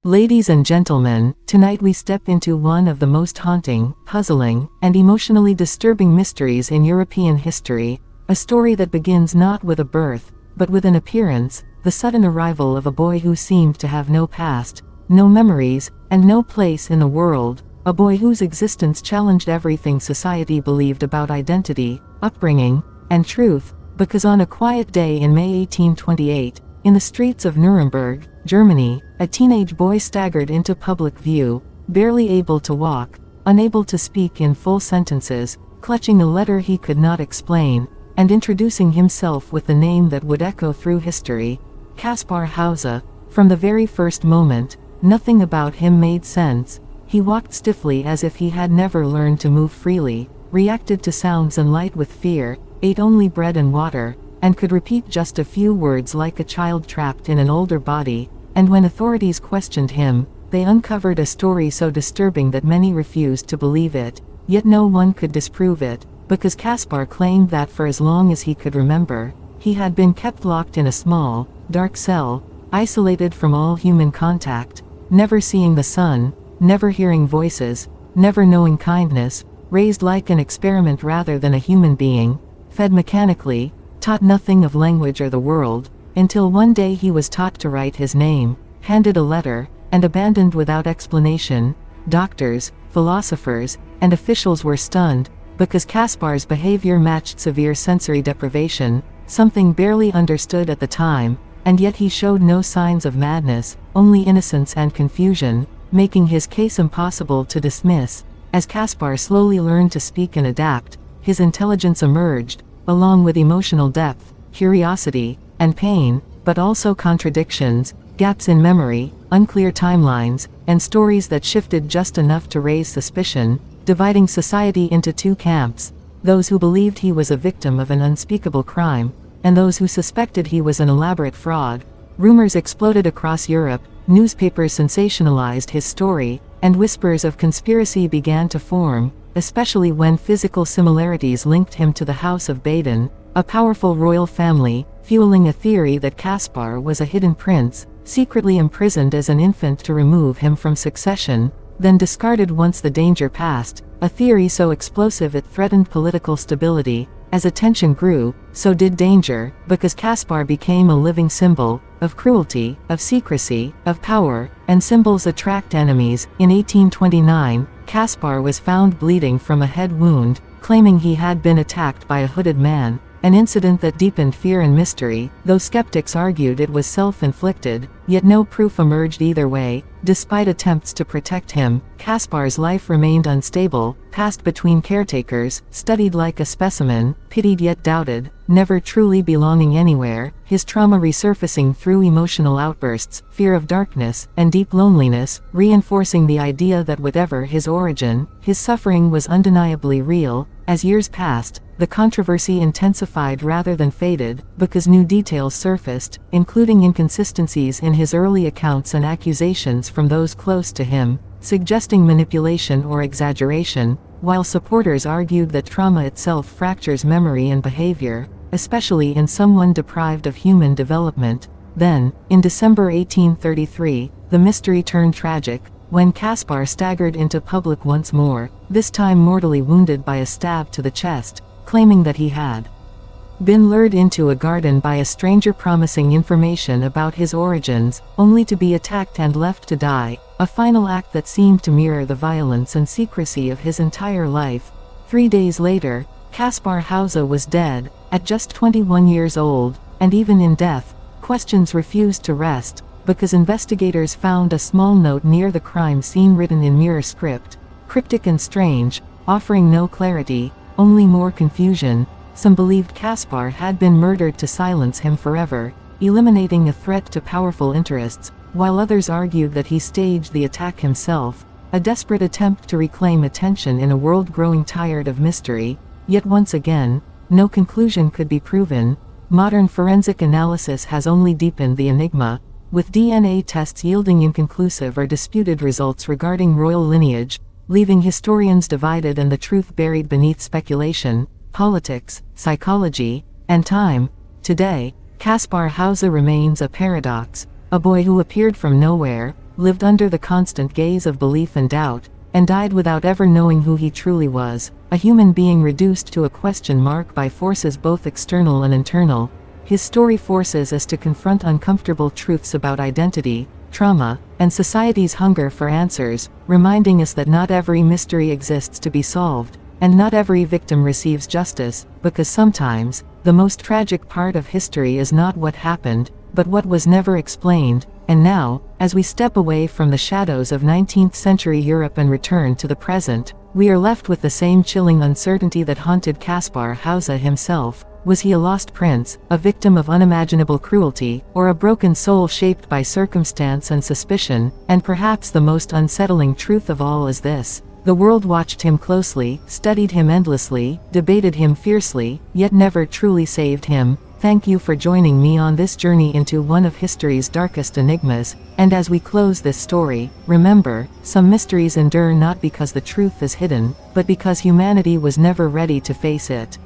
Ladies and gentlemen, tonight we step into one of the most haunting, puzzling, and emotionally disturbing mysteries in European history, a story that begins not with a birth, but with an appearance, the sudden arrival of a boy who seemed to have no past, no memories, and no place in the world, a boy whose existence challenged everything society believed about identity, upbringing, and truth, because on a quiet day in May 1828, in the streets of Nuremberg, Germany, a teenage boy staggered into public view, barely able to walk, unable to speak in full sentences, clutching a letter he could not explain, and introducing himself with the name that would echo through history, Kaspar Hauser. From the very first moment, nothing about him made sense. He walked stiffly as if he had never learned to move freely, reacted to sounds and light with fear, ate only bread and water, and could repeat just a few words like a child trapped in an older body. And when authorities questioned him, they uncovered a story so disturbing that many refused to believe it, yet no one could disprove it, because Kaspar claimed that for as long as he could remember, he had been kept locked in a small, dark cell, isolated from all human contact, never seeing the sun, never hearing voices, never knowing kindness, raised like an experiment rather than a human being, fed mechanically, taught nothing of language or the world, until one day he was taught to write his name, handed a letter, and abandoned without explanation. Doctors, philosophers, and officials were stunned, because Kaspar's behavior matched severe sensory deprivation, something barely understood at the time, and yet he showed no signs of madness, only innocence and confusion, making his case impossible to dismiss. As Kaspar slowly learned to speak and adapt, his intelligence emerged, along with emotional depth, curiosity, and pain, but also contradictions, gaps in memory, unclear timelines, and stories that shifted just enough to raise suspicion, dividing society into two camps: those who believed he was a victim of an unspeakable crime, and those who suspected he was an elaborate fraud. Rumors exploded across Europe, newspapers sensationalized his story, and whispers of conspiracy began to form, especially when physical similarities linked him to the House of Baden, a powerful royal family, fueling a theory that Kaspar was a hidden prince, secretly imprisoned as an infant to remove him from succession, then discarded once the danger passed, a theory so explosive it threatened political stability. As attention grew, so did danger, because Kaspar became a living symbol of cruelty, of secrecy, of power, and symbols attract enemies. In 1829, Kaspar was found bleeding from a head wound, claiming he had been attacked by a hooded man, an incident that deepened fear and mystery, though skeptics argued it was self-inflicted, yet no proof emerged either way. Despite attempts to protect him, Kaspar's life remained unstable, passed between caretakers, studied like a specimen, pitied yet doubted, never truly belonging anywhere, his trauma resurfacing through emotional outbursts, fear of darkness, and deep loneliness, reinforcing the idea that whatever his origin, his suffering was undeniably real. As years passed, the controversy intensified rather than faded, because new details surfaced, including inconsistencies in his early accounts and accusations from those close to him, suggesting manipulation or exaggeration, while supporters argued that trauma itself fractures memory and behavior, especially in someone deprived of human development. Then, in December 1833, the mystery turned tragic, when Kaspar staggered into public once more, this time mortally wounded by a stab to the chest, claiming that he had been lured into a garden by a stranger promising information about his origins, only to be attacked and left to die, a final act that seemed to mirror the violence and secrecy of his entire life. 3 days later, Kaspar Hauser was dead, at just 21 years old, and even in death, questions refused to rest, because investigators found a small note near the crime scene written in mirror script, cryptic and strange, offering no clarity, only more confusion. Some believed Kaspar had been murdered to silence him forever, eliminating a threat to powerful interests, while others argued that he staged the attack himself, a desperate attempt to reclaim attention in a world growing tired of mystery. Yet once again, no conclusion could be proven. Modern forensic analysis has only deepened the enigma, with DNA tests yielding inconclusive or disputed results regarding royal lineage, leaving historians divided and the truth buried beneath speculation, politics, psychology, and time. Today, Kaspar Hauser remains a paradox, a boy who appeared from nowhere, lived under the constant gaze of belief and doubt, and died without ever knowing who he truly was, a human being reduced to a question mark by forces both external and internal. His story forces us to confront uncomfortable truths about identity, trauma, and society's hunger for answers, reminding us that not every mystery exists to be solved, and not every victim receives justice, because sometimes, the most tragic part of history is not what happened, but what was never explained. And now, as we step away from the shadows of 19th century Europe and return to the present, we are left with the same chilling uncertainty that haunted Kaspar Hauser himself. Was he a lost prince, a victim of unimaginable cruelty, or a broken soul shaped by circumstance and suspicion? And perhaps the most unsettling truth of all is this: the world watched him closely, studied him endlessly, debated him fiercely, yet never truly saved him. Thank you for joining me on this journey into one of history's darkest enigmas, and as we close this story, remember, some mysteries endure not because the truth is hidden, but because humanity was never ready to face it.